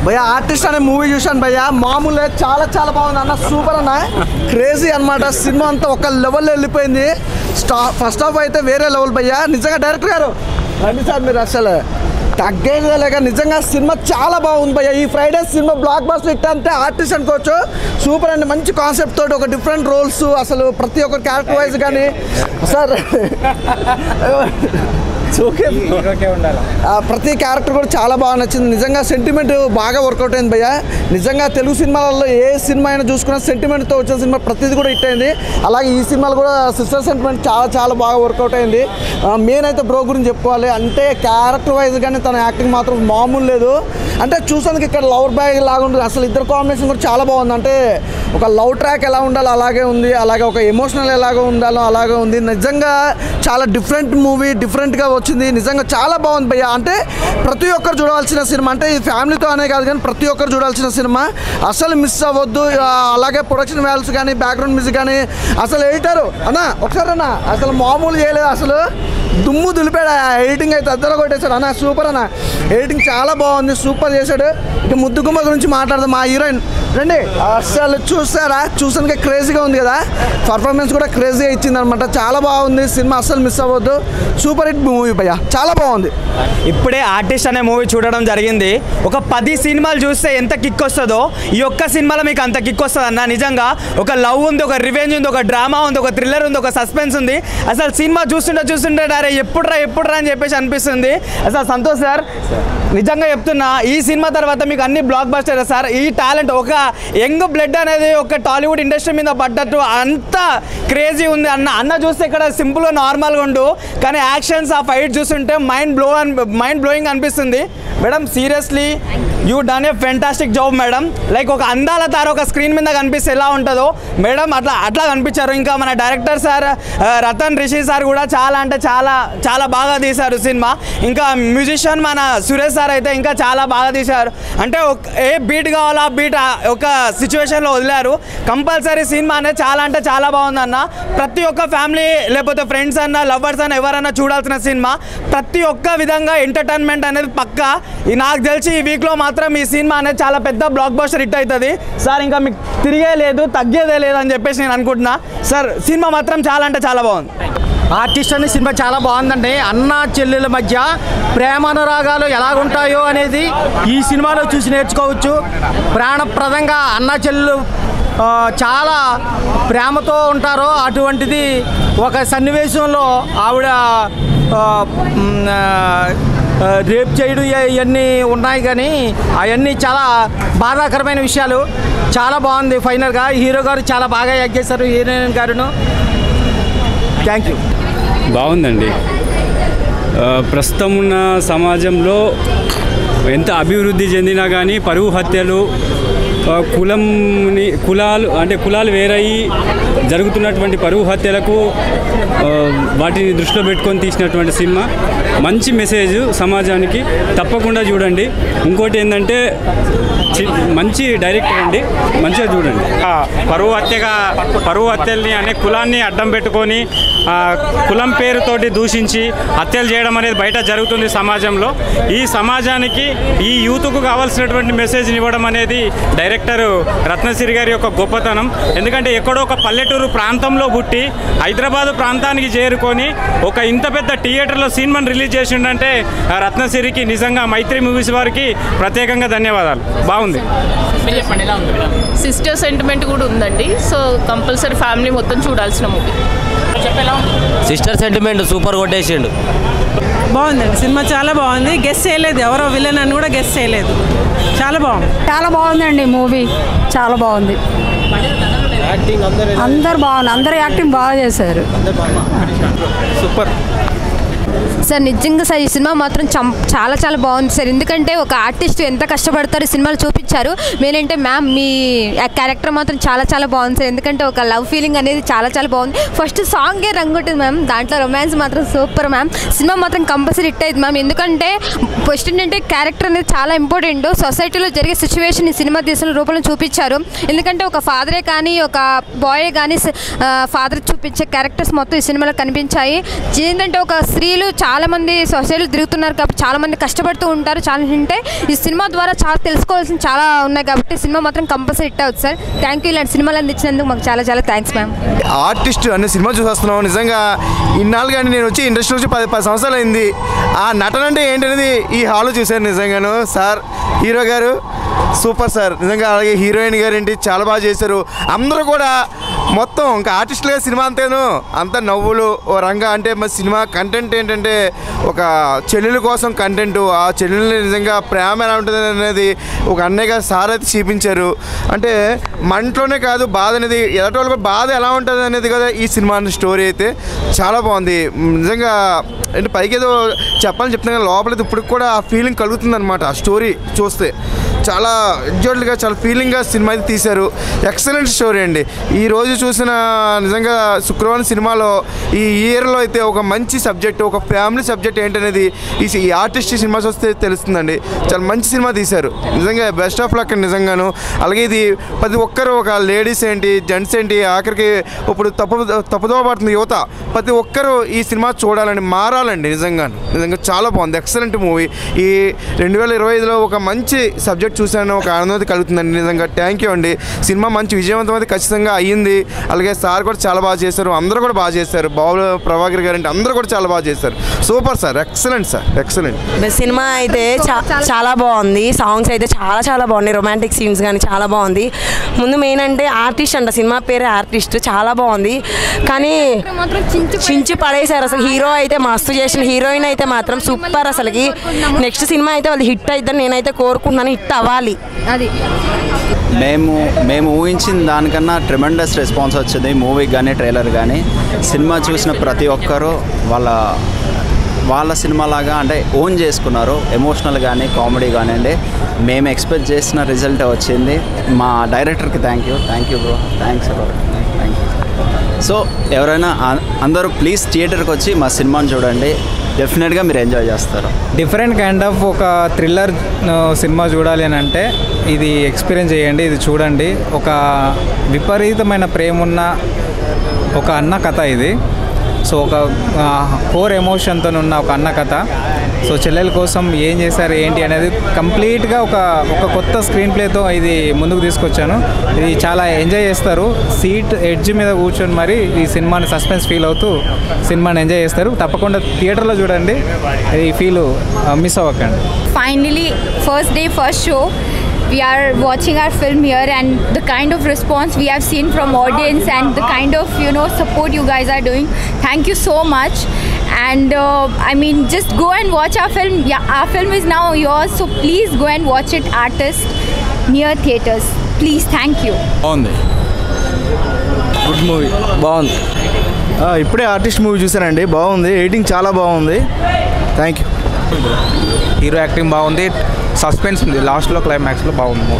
భయ్యా ఆర్టిస్ట్ అనే మూవీ చూశాను భయ్యా, మామూలు చాలా చాలా బాగుంది అన్న, సూపర్ అన్న, క్రేజీ అనమాట. సినిమా అంతా ఒక లెవెల్లో వెళ్ళిపోయింది. ఫస్ట్ హాఫ్ అయితే వేరే లెవెల్ భయ్యా. నిజంగా డైరెక్టర్ గారు రండి సార్, మీరు అసలు తగ్గేదే లేక నిజంగా సినిమా చాలా బాగుంది భయ్య. ఈ Friday cinema block buster hit అంటే ఆర్టిస్ట్ అనుకోవచ్చు. సూపర్ అండి, మంచి కాన్సెప్ట్ తోటి ఒక డిఫరెంట్ రోల్స్, అసలు ప్రతి ఒక్క క్యారెక్టర్ వైజ్ కానీ సార్ ప్రతి క్యారెక్టర్ కూడా చాలా బాగా నచ్చింది. నిజంగా సెంటిమెంట్ బాగా వర్కౌట్ అయింది భయ్య. నిజంగా తెలుగు సినిమాలలో ఏ సినిమా అయినా చూసుకున్న సెంటిమెంట్తో వచ్చిన సినిమా ప్రతిది కూడా హిట్ అయింది. అలాగే ఈ సినిమాలో కూడా సిస్టర్ సెంటిమెంట్ చాలా చాలా బాగా వర్కౌట్ అయింది. మెయిన్ అయితే బ్రో గురించి చెప్పుకోవాలి అంటే క్యారెక్టర్ వైజ్ కానీ తన యాక్టింగ్ మాత్రం మామూలు లేదు. అంటే చూసానికి ఇక్కడ లవర్ బాయ్ లాగా ఉంటుంది. అసలు ఇద్దరు కాంబినేషన్ కూడా చాలా బాగుంది. అంటే ఒక లవ్ ట్రాక్ ఎలా ఉండాలో అలాగే ఉంది, అలాగే ఒక ఎమోషనల్ ఎలాగో ఉండాలో అలాగే ఉంది. నిజంగా చాలా డిఫరెంట్ మూవీ, డిఫరెంట్గా వచ్చింది. నిజంగా చాలా బాగుంది భయ్య. అంటే ప్రతి ఒక్కరు చూడాల్సిన సినిమా, అంటే ఈ ఫ్యామిలీతో అనే కాదు కానీ ప్రతి ఒక్కరు చూడాల్సిన సినిమా, అసలు మిస్ అవ్వద్దు. అలాగే ప్రొడక్షన్ వాల్యూస్ కానీ బ్యాక్గ్రౌండ్ మ్యూజిక్ కానీ అసలు ఎడిటర్ అన్న ఒకసారి అన్న అసలు మామూలు చేయలేదు, అసలు దుమ్ము దులిపాడు. ఎడిటింగ్ అయితే అద్దరు కొట్టేశాడు అన్న, సూపర్ అన్న, ఎడిటింగ్ చాలా బాగుంది, సూపర్ చేశాడు. ఇక ముద్దుగుమ్మ గురించి మాట్లాడదాం. మా హీరోయిన్ రండి, అసలు చూసారా, చూసానికి క్రేజీగా ఉంది కదా, పర్ఫార్మెన్స్ కూడా క్రేజీగా ఇచ్చింది అనమాట. చాలా బాగుంది సినిమా, అస్సలు మిస్ అవ్వద్దు. సూపర్ హిట్ మూవీ భయ్య, చాలా బాగుంది. ఇప్పుడే ఆర్టిస్ట్ అనే మూవీ చూడడం జరిగింది. ఒక 10 సినిమాలు చూస్తే ఎంత కిక్ వస్తుందో ఈ ఒక్క సినిమాలో మీకు అంత కిక్ వస్తుంది అన్న. నిజంగా ఒక లవ్ ఉంది, ఒక రివెంజ్ ఉంది, ఒక డ్రామా ఉంది, ఒక థ్రిల్లర్ ఉంది, ఒక సస్పెన్స్ ఉంది. అసలు సినిమా చూస్తుంటే అరే ఎప్పుడురా అని చెప్పేసి అనిపిస్తుంది. అసలు సంతోష్ సార్ నిజంగా చెప్తున్నా, ఈ సినిమా తర్వాత మీకు అన్ని బ్లాక్ బస్టర్ సార్. ఈ టాలెంట్ ఒక యంగ్ బ్లడ్ అనేది ఒక టాలీవుడ్ ఇండస్ట్రీ మీద పడ్డట్టు అంత క్రేజీ ఉంది అన్న చూస్తే ఇక్కడ సింపుల్గా నార్మల్గా ఉండు, కానీ యాక్షన్స్ ఆ ఫైట్ చూస్తుంటే మైండ్ బ్లోయింగ్ అనిపిస్తుంది. Madam seriously you done a fantastic job madam. Like ఒక అందాల తార ఒక స్క్రీన్ మీద కనిపిస్తే ఎలా ఉంటుందో మేడం అట్లా కనిపించారు. ఇంకా మన director sir Ratan Rishi sir కూడా చాలా అంటే చాలా బాగా తీశారు సినిమా. ఇంకా మ్యూజిషియన్ మన సురేష్ సార్ అయితే ఇంకా చాలా బాగా తీశారు. అంటే ఏ బీట్ కావాలో ఆ బీట్ ఒక సిచ్యువేషన్లో వదిలారు. కంపల్సరీ సినిమా అనేది చాలా అంటే చాలా బాగుందన్న. ప్రతి ఒక్క ఫ్యామిలీ లేకపోతే ఫ్రెండ్స్ అన్న లవర్స్ అన్న ఎవరన్నా చూడాల్సిన సినిమా. ప్రతి ఒక్క విధంగా ఎంటర్టైన్మెంట్ అనేది పక్కా. నాకు తెలిసి ఈ వీక్లో మాత్రం ఈ సినిమా అనేది చాలా పెద్ద బ్లాక్ బస్టర్ హిట్ అవుతుంది సార్. ఇంకా మీకు తిరిగే లేదు తగ్గేదే లేదు అని చెప్పేసి నేను అనుకుంటున్నా సార్. సినిమా మాత్రం చాలా అంటే చాలా బాగుంది. ఆర్టిస్ట్ అనే సినిమా చాలా బాగుందండి. అన్న చెల్లెల మధ్య ప్రేమానురాగాలు ఎలాగుంటాయో అనేది ఈ సినిమాలో చూసి నేర్చుకోవచ్చు. ప్రాణప్రదంగా అన్న చెల్లెలు చాలా ప్రేమతో ఉంటారో అటువంటిది ఒక సన్నివేశంలో ఆవిడ రేప్ చేయడం ఇవన్నీ ఉన్నాయి, కానీ అవన్నీ చాలా బాధాకరమైన విషయాలు. చాలా బాగుంది. ఫైనల్గా హీరో గారు చాలా బాగా యాక్ట్ చేశారు, హీరోయిన్ గారును. Thank you. బాగుందండి. ప్రస్తుతం ఉన్న సమాజంలో ఎంత అభివృద్ధి చెందినా కానీ పరువు హత్యలు, కులాలు వేరయ్యి జరుగుతున్నటువంటి పరువు హత్యలకు వాటిని దృష్టిలో పెట్టుకొని తీసినటువంటి సినిమా. మంచి మెసేజ్ సమాజానికి, తప్పకుండా చూడండి. ఇంకోటి ఏంటంటే మంచి డైరెక్టర్ అండి, మంచిగా చూడండి. పరువు హత్యల్ని అనే కులాన్ని అడ్డం పెట్టుకొని కులం పేరుతోటి దూషించి హత్యలు చేయడం అనేది బయట జరుగుతుంది సమాజంలో. ఈ సమాజానికి ఈ యూత్కు కావాల్సినటువంటి మెసేజ్ని ఇవ్వడం అనేది డైరెక్టర్ రత్నసిరి గారి యొక్క గొప్పతనం. ఎందుకంటే ఎక్కడో ఒక పల్లెటూరు ప్రాంతంలో పుట్టి హైదరాబాదు ప్రాంతానికి చేరుకొని ఒక ఇంత పెద్ద థియేటర్లో సినిమాని రిలీజ్ చేసిండంటే రత్నసిరికి నిజంగా మైత్రి మూవీస్ వారికి ప్రత్యేకంగా ధన్యవాదాలు. బాగుంది. సిస్టర్ సెంటిమెంట్ కూడా ఉందండి. సో కంపల్సరీ ఫ్యామిలీ మొత్తం చూడాల్సిన మూవీ. సిస్టర్ సెంటిమెంట్ సూపర్ కొట్టేసిండు. బాగుందండి సినిమా, చాలా బాగుంది. గెస్ చేయలేదు ఎవరో విలన్ అని కూడా గెస్ చేయలేదు. చాలా బాగుంది, చాలా బాగుందండి మూవీ, చాలా బాగుంది. అందరు బాగుంది, అందరు యాక్టింగ్ బాగా చేశారు. Super sir. నిజంగా సార్ ఈ సినిమా మాత్రం చాలా చాలా బాగుంది సార్. ఎందుకంటే ఒక ఆర్టిస్ట్ ఎంత కష్టపడతారో సినిమాలు చూపించారు. మేనంటే మ్యామ్ మీ క్యారెక్టర్ మాత్రం చాలా చాలా బాగుంది సార్. ఎందుకంటే ఒక లవ్ ఫీలింగ్ అనేది చాలా చాలా బాగుంది. ఫస్ట్ సాంగే రంగుంటుంది మ్యామ్, దాంట్లో రొమాన్స్ మాత్రం సూపర్ మ్యామ్. సినిమా మాత్రం కంపల్సరీ హిట్ అయింది మ్యామ్. ఎందుకంటే ఫస్ట్ ఏంటంటే క్యారెక్టర్ అనేది చాలా ఇంపార్టెంట్. సొసైటీలో జరిగే సిచ్యువేషన్ ఈ సినిమా తీసిన రూపంలో చూపించారు. ఎందుకంటే ఒక ఫాదరే కానీ ఒక బాయే కానీ ఫాదర్ చూపించే క్యారెక్టర్స్ మొత్తం ఈ సినిమాలో కనిపించాయి. ఏంటంటే ఒక స్త్రీలు చాలామంది సొసైటీలో తిరుగుతున్నారు కాబట్టి చాలామంది కష్టపడుతూ ఉంటారు. చాలా అంటే ఈ సినిమా ద్వారా చాలా తెలుసుకోవాల్సిన చాలా ఉన్నాయి కాబట్టి సినిమా మాత్రం కంపల్సరీ హిట్ అవుతుంది సార్. Thank you. ఇలాంటి సినిమాలు అందించినందుకు మాకు చాలా చాలా థ్యాంక్స్ మ్యామ్. ఆర్టిస్ట్ అనే సినిమా చూసేస్తున్నాం. నిజంగా ఇన్నాళ్ళు కానీ నేను వచ్చి ఇండస్ట్రీ వచ్చి 10 సంవత్సరాలు అయింది. ఆ నటన అంటే ఏంటనేది ఈ హాల్లో చూశాను. నిజంగాను సార్ హీరో గారు సూపర్ సార్. నిజంగా అలాగే హీరోయిన్ గారు ఏంటి చాలా బాగా చేశారు. అందరూ కూడా మొత్తం ఇంకా ఆర్టిస్టులుగా సినిమా అంతా నవ్వులు ఓ రంగా. అంటే మరి సినిమా కంటెంట్ ఏంటంటే ఒక చెల్లెల కోసం కంటెంట్. ఆ చెల్లెల్ని నిజంగా ప్రేమ ఎలా ఉంటుంది అనేది ఒక అన్నయ్యగా సార్ అయితే చూపించారు. అంటే మంటలోనే కాదు బాధ అనేది ఎలాంటి వాళ్ళకి బాధ ఎలా ఉంటుంది అనేది కదా ఈ సినిమా స్టోరీ అయితే చాలా బాగుంది. నిజంగా అంటే పైకి ఏదో చెప్పాలని చెప్తున్నా కానీ లోపలైతే ఇప్పటికి కూడా ఆ ఫీలింగ్ కలుగుతుంది అనమాట. ఆ స్టోరీ చూస్తే చాలా ఎగ్జాక్ట్గా చాలా ఫీలింగ్గా సినిమా అయితే తీశారు. ఎక్సలెంట్ స్టోరీ అండి. ఈరోజు చూసిన నిజంగా శుక్రవారం సినిమాలో ఈ ఇయర్లో అయితే ఒక మంచి సబ్జెక్ట్, ఒక ఫ్యామిలీ సబ్జెక్ట్ ఏంటనేది ఈ ఆర్టిస్ట్ సినిమా చూస్తే తెలుస్తుందండి. చాలా మంచి సినిమా తీశారు. నిజంగా బెస్ట్ ఆఫ్ లక్ అండి నిజంగాను. అలాగే ఇది ప్రతి ఒక్కరు ఒక లేడీస్ ఏంటి జెంట్స్ ఏంటి ఆఖరికి ఇప్పుడు తప్పుదోవ పడుతుంది యువత, ప్రతి ఒక్కరూ ఈ సినిమా చూడాలండి, మారాలండి. నిజంగా చాలా బాగుంది. Excellent movie. ఈ 2025లో ఒక మంచి సబ్జెక్ట్ చూశాను. ఒక ఆనందం కలుగుతుందండి. నిజంగా థ్యాంక్ యూ అండి. సినిమా మంచి విజయవంతం అయితే ఖచ్చితంగా అయ్యింది. అలాగే సార్ కూడా చాలా బాగా చేశారు. అందరూ కూడా బాగా చేశారు. బాబు ప్రభాకర్ గారు అంటే అందరూ కూడా చాలా బాగా చేశారు. Super sir. Excellent sir. Excellent. Cinema అయితే చాలా బాగుంది. సాంగ్స్ అయితే చాలా బాగున్నాయి. రొమాంటిక్ సీన్స్ కానీ చాలా బాగుంది. ముందు మెయిన్ అంటే ఆర్టిస్ట్ అంట, సినిమా పేరే ఆర్టిస్ట్. చాలా బాగుంది కానీ చించి పడేశారు అసలు. హీరో అయితే మస్తు చేసిన, హీరోయిన్ అయితే మాత్రం సూపర్. అసలుకి నెక్స్ట్ సినిమా అయితే వాళ్ళు హిట్ అవుతుందని నేనైతే కోరుకుంటున్నాను. హిట్ అవ్వాలి. అది మేము ఊహించిన దానికన్నా ట్రెమెండస్ రెస్పాన్స్ వచ్చింది మూవీకి కానీ ట్రైలర్ కానీ. సినిమా చూసిన ప్రతి ఒక్కరూ వాళ్ళ సినిమాలాగా అంటే ఓన్ చేసుకున్నారు. ఎమోషనల్ కానీ కామెడీ కానివ్వండి, మేము ఎక్స్పెక్ట్ చేసిన రిజల్ట్ వచ్చింది. మా డైరెక్టర్కి thank you bro. Thanks bro. Thank you. So ఎవరైనా అందరూ ప్లీజ్ థియేటర్కి వచ్చి మా సినిమాని చూడండి. డెఫినెట్గా మీరు ఎంజాయ్ చేస్తారు. డిఫరెంట్ కైండ్ ఆఫ్ ఒక థ్రిల్లర్ సినిమా చూడాలి అని అంటే ఇది ఎక్స్పీరియన్స్ చేయండి, ఇది చూడండి. ఒక విపరీతమైన ప్రేమ ఉన్న ఒక అన్న కథ ఇది. సో ఒక కోర్ ఎమోషన్తో ఉన్న ఒక అన్న కథ. సో చెల్లెల కోసం ఏం చేశారు ఏంటి అనేది కంప్లీట్గా ఒక కొత్త స్క్రీన్ ప్లేతో ఇది ముందుకు తీసుకొచ్చాను. ఇది చాలా ఎంజాయ్ చేస్తారు. సీట్ ఎడ్జ్ మీద కూర్చొని మరి ఈ సినిమాని సస్పెన్స్ ఫీల్ అవుతూ సినిమాని ఎంజాయ్ చేస్తారు. తప్పకుండా థియేటర్లో చూడండి. ఈ ఫీల్ మిస్ అవ్వకండి. Finally first day first show we are watching our film here, and the kind of response we have seen from audience and the kind of support you guys are doing, thank you so much. And I mean, just go and watch our film. Yeah, our film is now yours, so please go and watch it, Artist, near theaters, please. Thank you. బాగుంది. Good movie. బాగుంది. ఇప్పుడే artist movie చూసానండి. బాగుంది. Editing చాలా బాగుంది. Thank you. Hero acting బాగుంది. Suspense ఉంది. లాస్ట్లో క్లైమాక్స్లో బాగుంది.